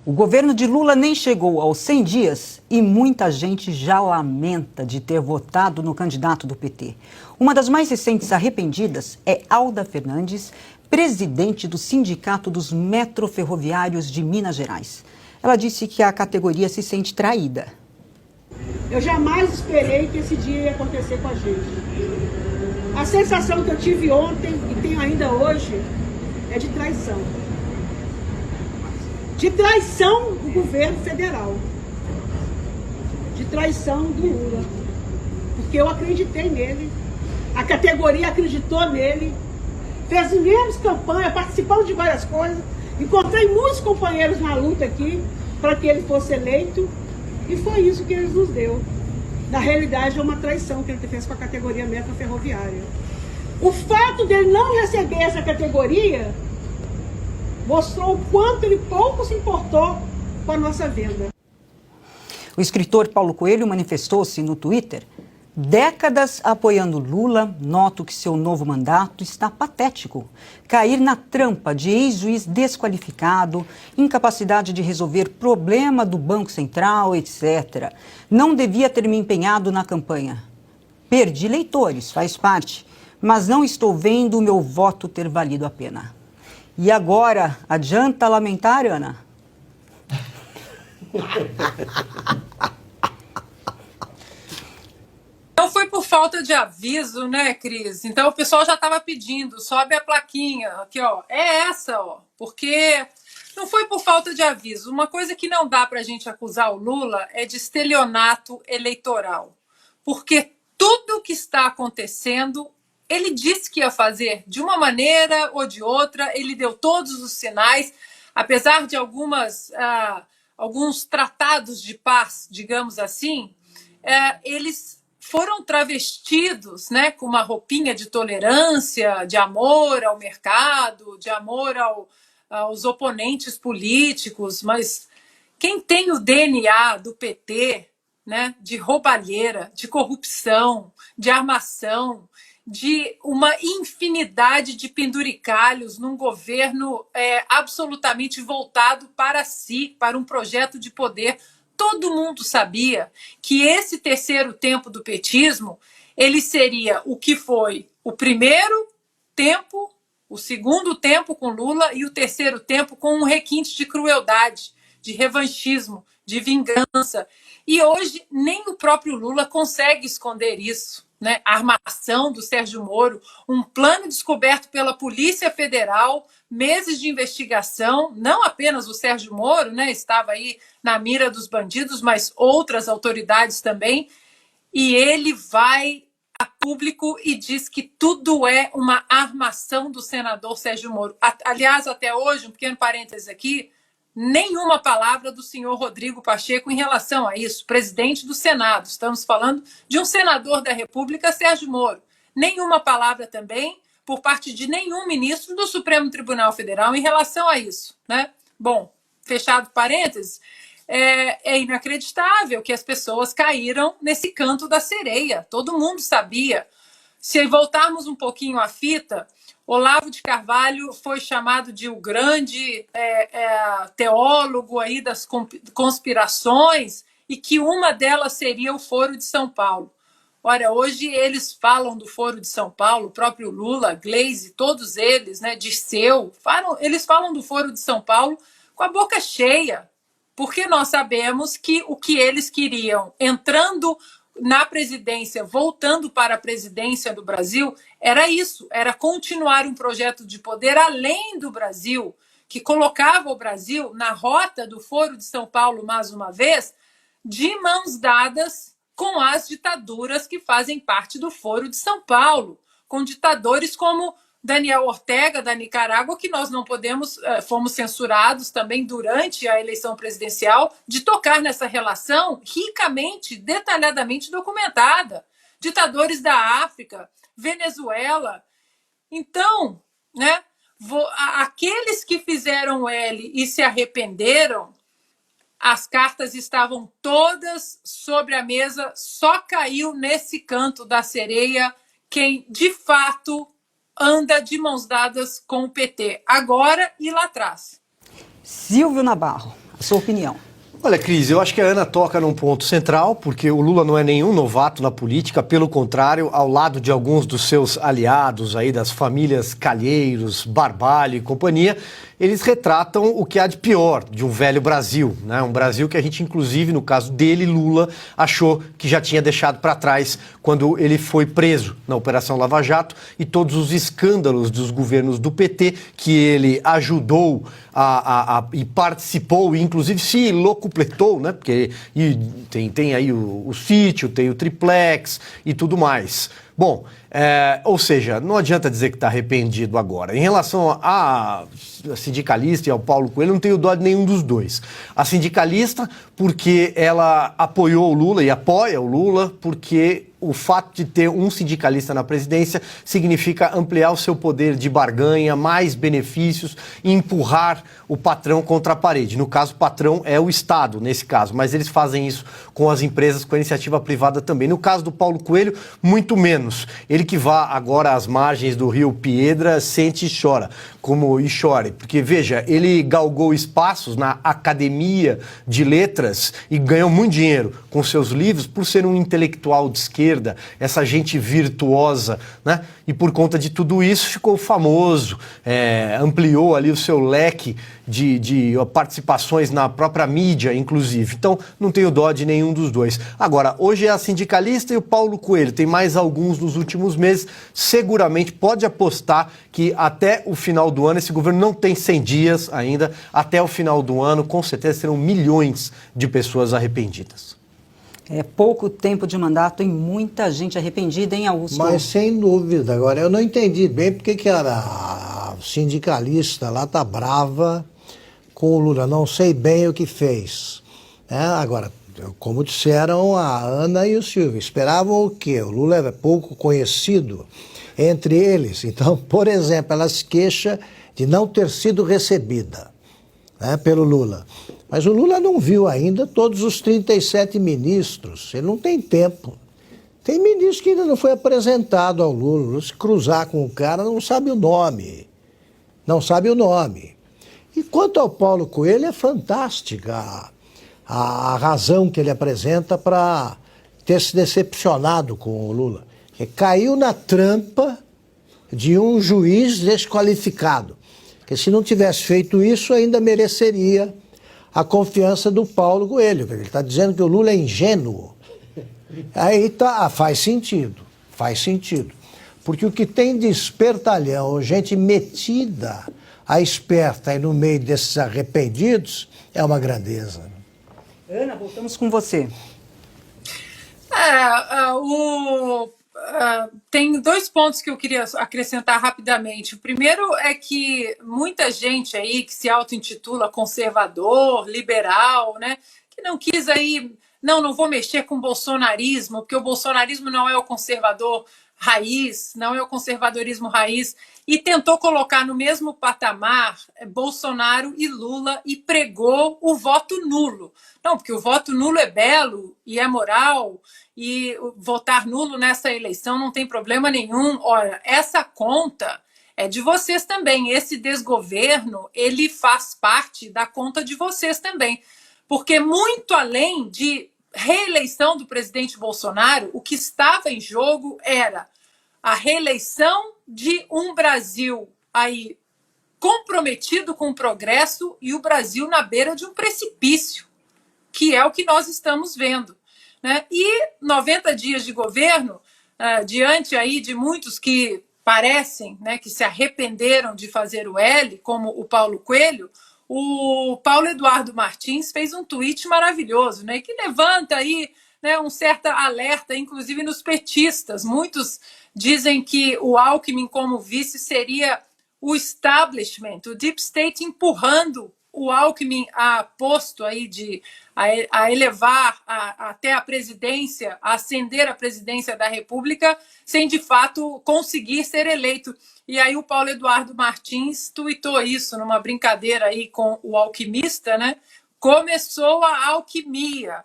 O governo de Lula nem chegou aos 100 dias e muita gente já lamenta de ter votado no candidato do PT. Uma das mais recentes arrependidas é Alda Fernandes, presidente do Sindicato dos Metroferroviários de Minas Gerais. Ela disse que a categoria se sente traída. Eu jamais esperei que esse dia ia acontecer com a gente. A sensação que eu tive ontem e tenho ainda hoje é de traição. De traição do governo federal. De traição do Lula. Porque eu acreditei nele, a categoria acreditou nele, fizemos campanha, participamos de várias coisas, encontrei muitos companheiros na luta aqui para que ele fosse eleito e foi isso que ele nos deu. Na realidade é uma traição que ele fez com a categoria metroferroviária. O fato dele não receber essa categoria mostrou o quanto ele pouco se importou com a nossa venda. O escritor Paulo Coelho manifestou-se no Twitter. Décadas apoiando Lula, noto que seu novo mandato está patético. Cair na trampa de ex-juiz desqualificado, incapacidade de resolver problema do Banco Central, etc. Não devia ter me empenhado na campanha. Perdi eleitores, faz parte, mas não estou vendo o meu voto ter valido a pena. E agora, adianta lamentar, Ana? Não foi por falta de aviso, né, Cris? Então o pessoal já estava pedindo, sobe a plaquinha, aqui, ó, é essa, ó, porque não foi por falta de aviso. Uma coisa que não dá para a gente acusar o Lula é de estelionato eleitoral, porque tudo o que está acontecendo, ele disse que ia fazer de uma maneira ou de outra, ele deu todos os sinais, apesar de alguns tratados de paz, digamos assim, eles foram travestidos, né, com uma roupinha de tolerância, de amor ao mercado, de amor aos oponentes políticos, mas quem tem o DNA do PT, né, de roubalheira, de corrupção, de armação, de uma infinidade de penduricalhos num governo absolutamente voltado para si, para um projeto de poder. Todo mundo sabia que esse terceiro tempo do petismo, ele seria o que foi o primeiro tempo, o segundo tempo com Lula e o terceiro tempo com um requinte de crueldade, de revanchismo, de vingança. E hoje nem o próprio Lula consegue esconder isso. Né, a armação do Sérgio Moro, um plano descoberto pela Polícia Federal, meses de investigação, não apenas o Sérgio Moro, né, estava aí na mira dos bandidos, mas outras autoridades também, e ele vai a público e diz que tudo é uma armação do senador Sérgio Moro. Aliás, até hoje, um pequeno parênteses aqui, nenhuma palavra do senhor Rodrigo Pacheco em relação a isso, presidente do Senado. Estamos falando de um senador da República, Sérgio Moro. Nenhuma palavra também por parte de nenhum ministro do Supremo Tribunal Federal em relação a isso. Né? Bom, fechado parênteses, é inacreditável que as pessoas caíram nesse canto da sereia. Todo mundo sabia. Se voltarmos um pouquinho à fita, Olavo de Carvalho foi chamado de o grande teólogo aí das conspirações e que uma delas seria o Foro de São Paulo. Ora, hoje eles falam do Foro de São Paulo, o próprio Lula, Gleisi, todos eles, né, Dirceu, eles falam do Foro de São Paulo com a boca cheia, porque nós sabemos que o que eles queriam, entrando na presidência, voltando para a presidência do Brasil, era isso, era continuar um projeto de poder além do Brasil, que colocava o Brasil na rota do Foro de São Paulo, mais uma vez, de mãos dadas com as ditaduras que fazem parte do Foro de São Paulo, com ditadores como Daniel Ortega, da Nicarágua, que nós não podemos, fomos censurados também durante a eleição presidencial, de tocar nessa relação ricamente, detalhadamente documentada. Ditadores da África, Venezuela. Então, né, aqueles que fizeram L e se arrependeram, as cartas estavam todas sobre a mesa, só caiu nesse canto da sereia quem, de fato, anda de mãos dadas com o PT, agora e lá atrás. Silvio Nabarro, A sua opinião? Olha, Cris, eu acho que a Ana toca num ponto central, porque o Lula não é nenhum novato na política, pelo contrário, ao lado de alguns dos seus aliados aí, das famílias Calheiros, Barbalho e companhia, eles retratam o que há de pior de um velho Brasil, né? Um Brasil que a gente, inclusive, no caso dele, Lula, achou que já tinha deixado para trás quando ele foi preso na Operação Lava Jato e todos os escândalos dos governos do PT que ele ajudou e participou, e inclusive se locupletou, né? Porque tem aí o sítio, tem o triplex e tudo mais. Bom, ou seja, não adianta dizer que está arrependido agora. Em relação a sindicalista e ao Paulo Coelho, eu não tenho dó de nenhum dos dois. A sindicalista, porque ela apoiou o Lula e apoia o Lula, porque o fato de ter um sindicalista na presidência significa ampliar o seu poder de barganha, mais benefícios e empurrar o patrão contra a parede. No caso, o patrão é o Estado, nesse caso, mas eles fazem isso com as empresas, com a iniciativa privada também. No caso do Paulo Coelho, muito menos. Ele que vá agora às margens do rio Piedra, sente e chora, e chore. Porque, veja, ele galgou espaços na Academia de Letras e ganhou muito dinheiro com seus livros por ser um intelectual de esquerda, essa gente virtuosa, né? E por conta de tudo isso ficou famoso, ampliou ali o seu leque de participações na própria mídia, inclusive. Então, não tenho dó de nenhum dos dois. Agora, hoje é a sindicalista e o Paulo Coelho. Tem mais alguns nos últimos meses. Seguramente pode apostar que até o final do ano, esse governo não tem 100 dias ainda, até o final do ano, com certeza serão milhões de pessoas arrependidas. É pouco tempo de mandato e muita gente arrependida, hein, Augusto? Mas sem dúvida. Agora, eu não entendi bem porque que a sindicalista lá tá brava com o Lula. Não sei bem o que fez. Agora, como disseram a Ana e o Silvio, esperavam o quê? O Lula era pouco conhecido entre eles. Então, por exemplo, ela se queixa de não ter sido recebida, né, pelo Lula. Mas o Lula não viu ainda todos os 37 ministros. Ele não tem tempo. Tem ministro que ainda não foi apresentado ao Lula. Se cruzar com o cara, não sabe o nome. Não sabe o nome. E quanto ao Paulo Coelho, é fantástica a razão que ele apresenta para ter se decepcionado com o Lula. Que caiu na trampa de um juiz desqualificado. Que se não tivesse feito isso, ainda mereceria a confiança do Paulo Coelho. Ele está dizendo que o Lula é ingênuo. Aí faz sentido. Porque o que tem de espertalhão, gente metida a esperta aí no meio desses arrependidos, é uma grandeza. Ana, voltamos com você. Tem dois pontos que eu queria acrescentar rapidamente. O primeiro é que muita gente aí que se auto-intitula conservador, liberal, né, que não quis aí, não vou mexer com o bolsonarismo, porque o bolsonarismo não é o conservador raiz, não é o conservadorismo raiz, e tentou colocar no mesmo patamar Bolsonaro e Lula e pregou o voto nulo. Não, porque o voto nulo é belo e é moral, e votar nulo nessa eleição não tem problema nenhum. Olha, essa conta é de vocês também. Esse desgoverno, ele faz parte da conta de vocês também. Porque muito além de reeleição do presidente Bolsonaro, o que estava em jogo era a reeleição de um Brasil aí comprometido com o progresso e o Brasil na beira de um precipício, que é o que nós estamos vendo, né? E 90 dias de governo, diante aí de muitos que parecem, né, que se arrependeram de fazer o L, como o Paulo Coelho, o Paulo Eduardo Martins fez um tweet maravilhoso, né, que levanta aí, né, um certo alerta, inclusive nos petistas. Muitos dizem que o Alckmin como vice seria o establishment, o deep state empurrando o Alckmin a posto aí a elevar até a presidência, a ascender a presidência da República, sem de fato conseguir ser eleito. E aí o Paulo Eduardo Martins tuitou isso numa brincadeira aí com o alquimista, né? Começou a alquimia.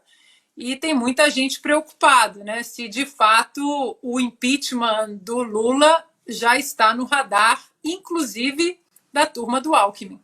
E tem muita gente preocupada, né? Se de fato o impeachment do Lula já está no radar, inclusive da turma do Alckmin.